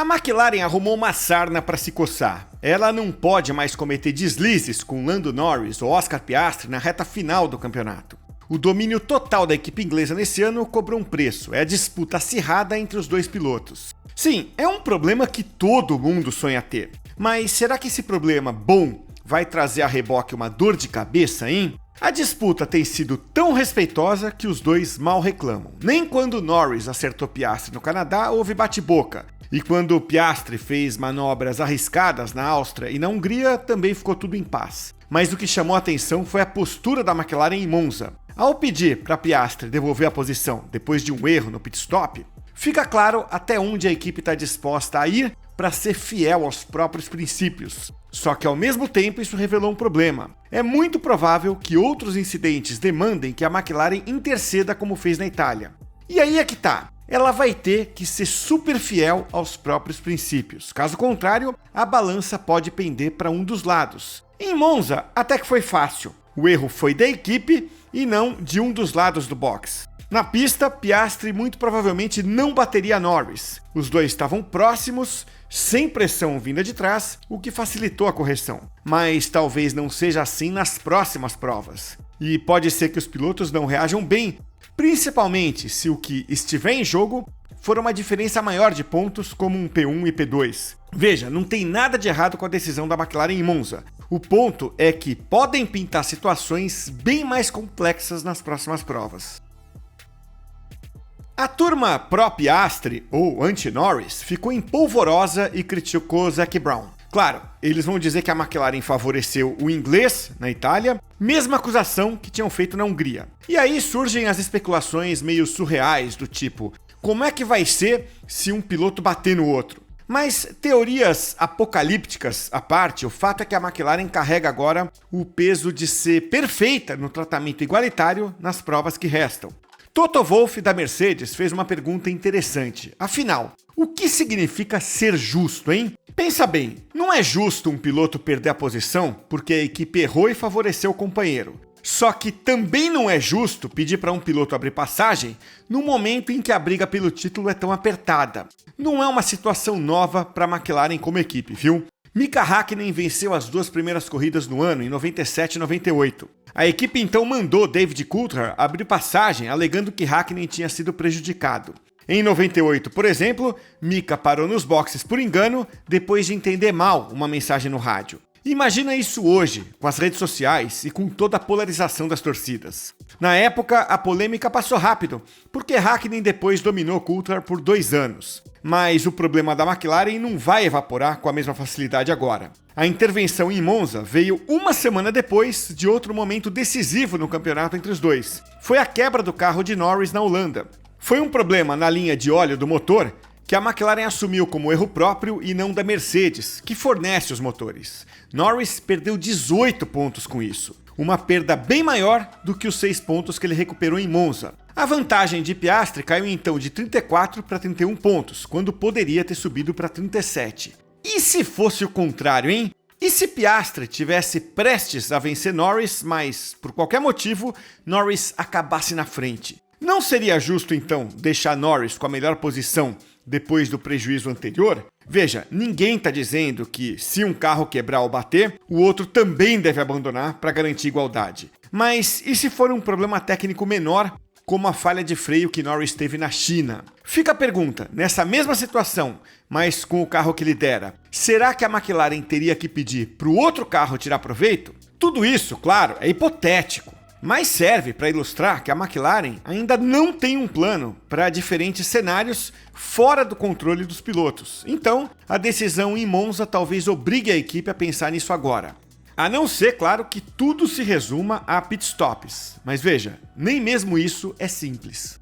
A McLaren arrumou uma sarna para se coçar. Ela não pode mais cometer deslizes com Lando Norris ou Oscar Piastri na reta final do campeonato. O domínio total da equipe inglesa nesse ano cobrou um preço, é a disputa acirrada entre os dois pilotos. Sim, é um problema que todo mundo sonha ter. Mas será que esse problema bom vai trazer a reboque uma dor de cabeça, hein? A disputa tem sido tão respeitosa que os dois mal reclamam. Nem quando Norris acertou Piastri no Canadá houve bate-boca. E quando Piastri fez manobras arriscadas na Áustria e na Hungria, também ficou tudo em paz. Mas o que chamou a atenção foi a postura da McLaren em Monza. Ao pedir para Piastri devolver a posição depois de um erro no pit stop, fica claro até onde a equipe está disposta a ir para ser fiel aos próprios princípios. Só que ao mesmo tempo isso revelou um problema. É muito provável que outros incidentes demandem que a McLaren interceda como fez na Itália. E aí é que tá. Ela vai ter que ser super fiel aos próprios princípios. Caso contrário, a balança pode pender para um dos lados. Em Monza, até que foi fácil. O erro foi da equipe e não de um dos lados do box. Na pista, Piastri muito provavelmente não bateria Norris. Os dois estavam próximos, sem pressão vinda de trás, o que facilitou a correção. Mas talvez não seja assim nas próximas provas. E pode ser que os pilotos não reajam bem, principalmente se o que estiver em jogo for uma diferença maior de pontos, como um P1 e P2. Veja, não tem nada de errado com a decisão da McLaren em Monza. O ponto é que podem pintar situações bem mais complexas nas próximas provas. A turma pró-Piastri, ou anti-Norris, ficou empolvorosa e criticou Zac Brown. Claro, eles vão dizer que a McLaren favoreceu o inglês na Itália, mesma acusação que tinham feito na Hungria. E aí surgem as especulações meio surreais do tipo, como é que vai ser se um piloto bater no outro? Mas teorias apocalípticas à parte, o fato é que a McLaren carrega agora o peso de ser perfeita no tratamento igualitário nas provas que restam. Toto Wolff, da Mercedes, fez uma pergunta interessante. Afinal, o que significa ser justo, hein? Pensa bem, não é justo um piloto perder a posição porque a equipe errou e favoreceu o companheiro. Só que também não é justo pedir para um piloto abrir passagem no momento em que a briga pelo título é tão apertada. Não é uma situação nova para a McLaren como equipe, viu? Mika Häkkinen venceu as duas primeiras corridas no ano, em 97 e 98. A equipe então mandou David Coulthard abrir passagem, alegando que Häkkinen tinha sido prejudicado. Em 98, por exemplo, Mika parou nos boxes por engano, depois de entender mal uma mensagem no rádio. Imagina isso hoje, com as redes sociais e com toda a polarização das torcidas. Na época, a polêmica passou rápido, porque Häkkinen depois dominou Coulthard por 2 anos. Mas o problema da McLaren não vai evaporar com a mesma facilidade agora. A intervenção em Monza veio uma semana depois de outro momento decisivo no campeonato entre os dois. Foi a quebra do carro de Norris na Holanda. Foi um problema na linha de óleo do motor que a McLaren assumiu como erro próprio e não da Mercedes, que fornece os motores. Norris perdeu 18 pontos com isso, uma perda bem maior do que os 6 pontos que ele recuperou em Monza. A vantagem de Piastri caiu então de 34 para 31 pontos, quando poderia ter subido para 37. E se fosse o contrário, hein? E se Piastri tivesse prestes a vencer Norris, mas, por qualquer motivo, Norris acabasse na frente? Não seria justo, então, deixar Norris com a melhor posição depois do prejuízo anterior? Veja, ninguém está dizendo que, se um carro quebrar ou bater, o outro também deve abandonar para garantir igualdade. Mas e se for um problema técnico menor, como a falha de freio que Norris teve na China? Fica a pergunta, nessa mesma situação, mas com o carro que lidera, será que a McLaren teria que pedir para o outro carro tirar proveito? Tudo isso, claro, é hipotético, mas serve para ilustrar que a McLaren ainda não tem um plano para diferentes cenários fora do controle dos pilotos. Então, a decisão em Monza talvez obrigue a equipe a pensar nisso agora. A não ser, claro, que tudo se resuma a pitstops. Mas veja, nem mesmo isso é simples.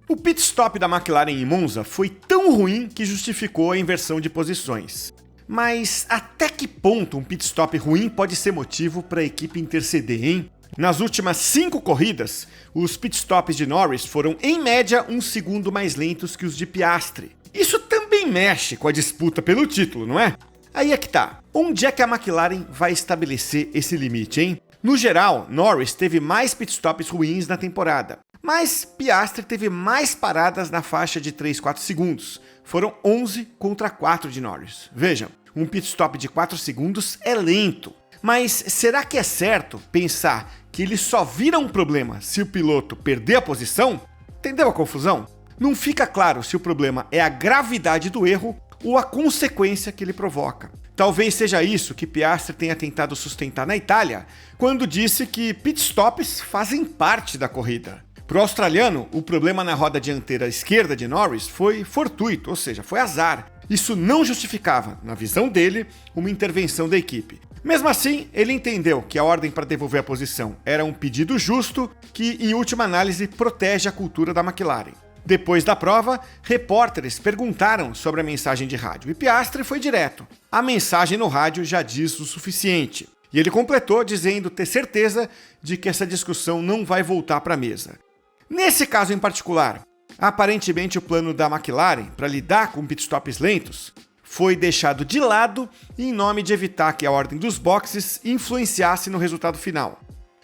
O pitstop da McLaren em Monza foi tão ruim que justificou a inversão de posições. Mas até que ponto um pitstop ruim pode ser motivo para a equipe interceder, hein? Nas últimas 5 corridas, os pitstops de Norris foram, em média, 1 segundo mais lentos que os de Piastri. Isso também mexe com a disputa pelo título, não é? Aí é que tá. Onde é que a McLaren vai estabelecer esse limite, hein? No geral, Norris teve mais pitstops ruins na temporada. Mas Piastri teve mais paradas na faixa de 3, 4 segundos. Foram 11 contra 4 de Norris. Vejam, um pit stop de 4 segundos é lento. Mas será que é certo pensar que ele só vira um problema se o piloto perder a posição? Entendeu a confusão? Não fica claro se o problema é a gravidade do erro ou a consequência que ele provoca. Talvez seja isso que Piastri tenha tentado sustentar na Itália, quando disse que pitstops fazem parte da corrida. Para o australiano, o problema na roda dianteira esquerda de Norris foi fortuito, ou seja, foi azar. Isso não justificava, na visão dele, uma intervenção da equipe. Mesmo assim, ele entendeu que a ordem para devolver a posição era um pedido justo que, em última análise, protege a cultura da McLaren. Depois da prova, repórteres perguntaram sobre a mensagem de rádio e Piastri foi direto. A mensagem no rádio já diz o suficiente. E ele completou dizendo ter certeza de que essa discussão não vai voltar para a mesa. Nesse caso em particular, aparentemente o plano da McLaren para lidar com pitstops lentos foi deixado de lado em nome de evitar que a ordem dos boxes influenciasse no resultado final.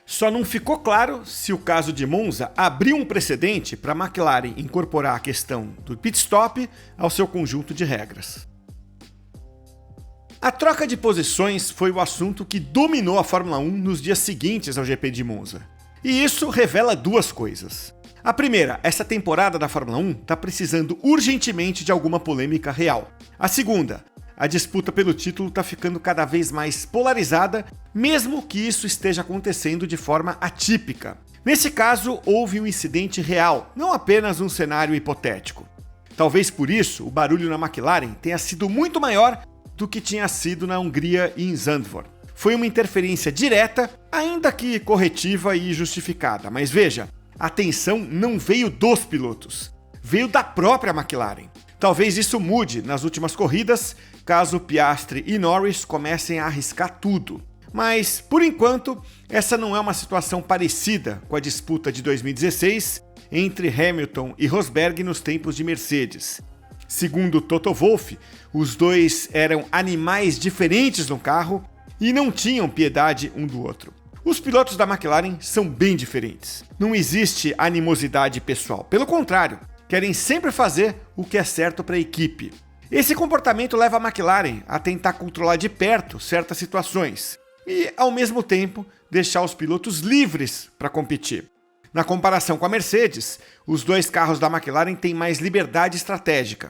Só não ficou claro se o caso de Monza abriu um precedente para a McLaren incorporar a questão do pit stop ao seu conjunto de regras. A troca de posições foi o assunto que dominou a Fórmula 1 nos dias seguintes ao GP de Monza. E isso revela duas coisas. A primeira, essa temporada da Fórmula 1 está precisando urgentemente de alguma polêmica real. A segunda, a disputa pelo título está ficando cada vez mais polarizada, mesmo que isso esteja acontecendo de forma atípica. Nesse caso, houve um incidente real, não apenas um cenário hipotético. Talvez por isso o barulho na McLaren tenha sido muito maior do que tinha sido na Hungria e em Zandvoort. Foi uma interferência direta, ainda que corretiva e justificada, mas veja, a tensão não veio dos pilotos, veio da própria McLaren. Talvez isso mude nas últimas corridas, caso Piastri e Norris comecem a arriscar tudo. Mas, por enquanto, essa não é uma situação parecida com a disputa de 2016 entre Hamilton e Rosberg nos tempos de Mercedes. Segundo Toto Wolff, os dois eram animais diferentes no carro e não tinham piedade um do outro. Os pilotos da McLaren são bem diferentes. Não existe animosidade pessoal. Pelo contrário, querem sempre fazer o que é certo para a equipe. Esse comportamento leva a McLaren a tentar controlar de perto certas situações e, ao mesmo tempo, deixar os pilotos livres para competir. Na comparação com a Mercedes, os dois carros da McLaren têm mais liberdade estratégica.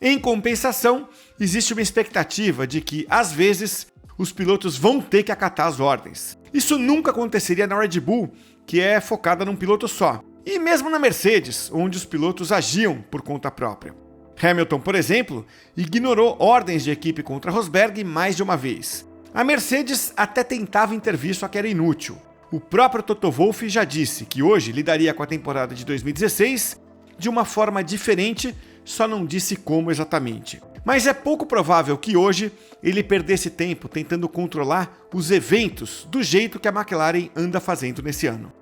Em compensação, existe uma expectativa de que, às vezes, os pilotos vão ter que acatar as ordens. Isso nunca aconteceria na Red Bull, que é focada num piloto só. E mesmo na Mercedes, onde os pilotos agiam por conta própria. Hamilton, por exemplo, ignorou ordens de equipe contra Rosberg mais de uma vez. A Mercedes até tentava intervir, só que era inútil. O próprio Toto Wolff já disse que hoje lidaria com a temporada de 2016 de uma forma diferente, só não disse como exatamente. Mas é pouco provável que hoje ele perdesse tempo tentando controlar os eventos do jeito que a McLaren anda fazendo nesse ano.